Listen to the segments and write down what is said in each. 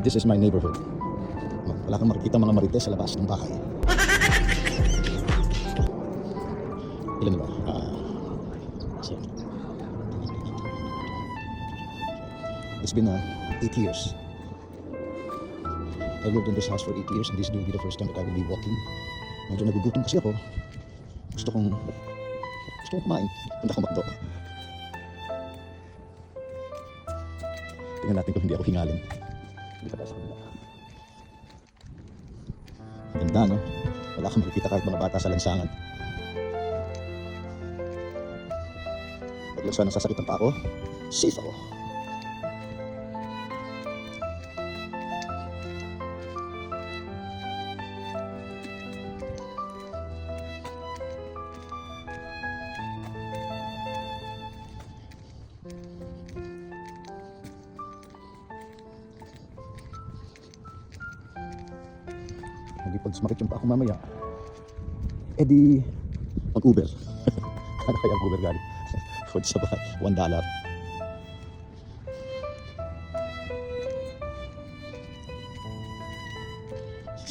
This is my neighborhood. Wala kang makikita mga marites sa labas ng bahay. Ilan ba? So, it's been 8 years. I lived in this house for 8 years and this will be the first time that I will be walking. Medyo nagugutom kasi ako. Gusto kong kumain. Punta akong McDo. Tingnan natin kung hindi ako hingalin. Hindi ka tayo sa kabila. Ganda, no? Wala kang makikita kahit mga bata sa lansangan. Pag lang sana sasakitan pa ako, safe ako. Hindi pag sumakit yung pa ako mamaya, di mag-Uber. Ano kaya ang Uber galing? Food sa bahay, $1.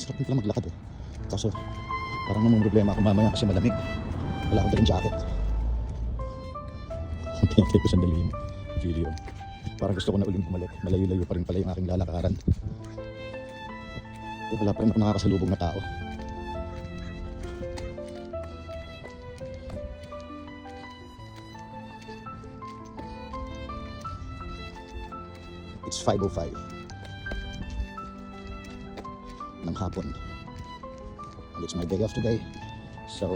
Sarap din pala maglakad eh. Kaso parang namang problema ako mamaya kasi malamig. Wala akong dalang jacket. Pinatay ko sandali yung video. Parang gusto ko na uling bumalik. Malayo-layo pa rin pala yung aking lalakaran. Wala pa rin ako nakakasalubong na tao. It's 5:05 ng hapon. And it's my day off today. So,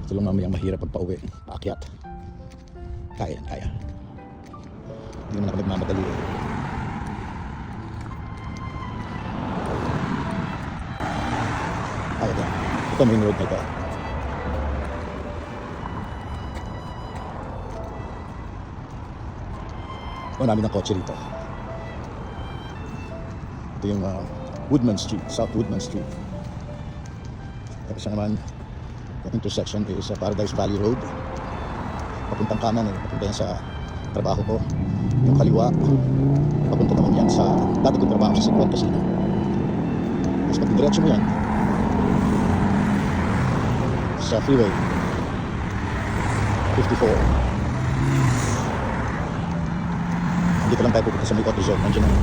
ito lang mamayang mahirap pagpa-uwi. Paakyat. Kaya. Hindi naman ako nagmamadali eh. Kaya yan. Ito main road na ito. Marami ng kotse rito. Ito yung Woodman Street, South Woodman Street. Tapos naman, the intersection is Paradise Valley Road. Papuntang kanan eh, papunta yan sa trabaho ko. Yung kaliwa, papunta naman yan sa dati kong trabaho sa Sigwan Casino. Tapos pag diretso mo yan sa freeway 54. Dito lang tayo pupunta sa may auto zone. Nandiyan ang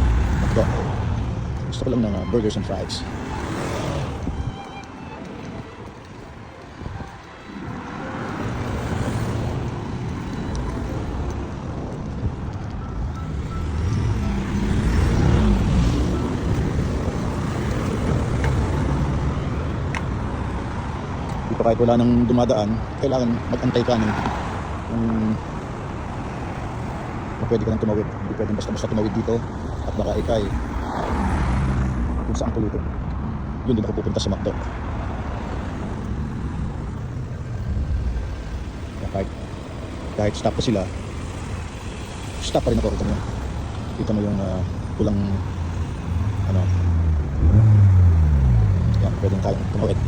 McDo. Gusto ko lang ng burgers and fries. Dito kahit wala nang dumadaan, kailangan mag-antay ka kung pwede ka nang tumawid. Hindi pwedeng basta-basta tumawid dito at baka ikay kung saan pulutin. Yun din ako pupunta sa McDo. Kahit stop pa sila, stop pa rin ako. Kita mo yung kulang yan, pwedeng kayang tumawid.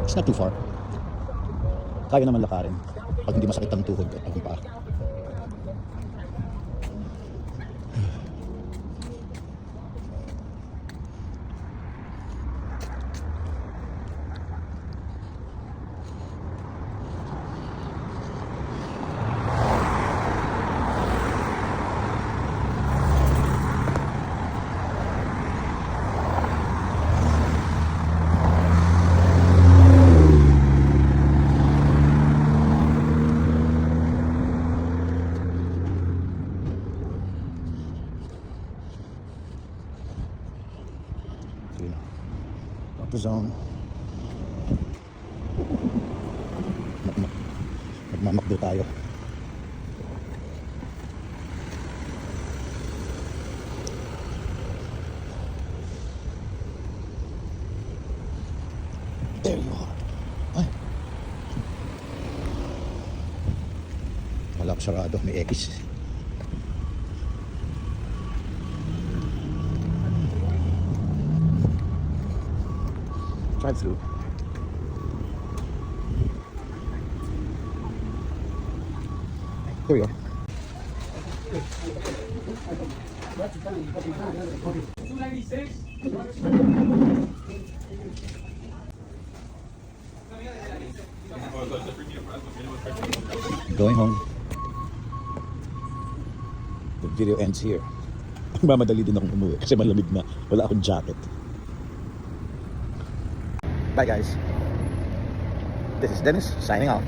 It's not too far. Kaya naman lakarin pag hindi masakit ang tuhod at ang paa. Auto zone. Magmamakdo tayo. There you are. Ay. Wala ko sarado, may X. Drive through. Here we go. Going home. The video ends here. Mamadali din akong umuwi kasi malamig na. Wala akong jacket. Bye guys. This is Dennis signing off.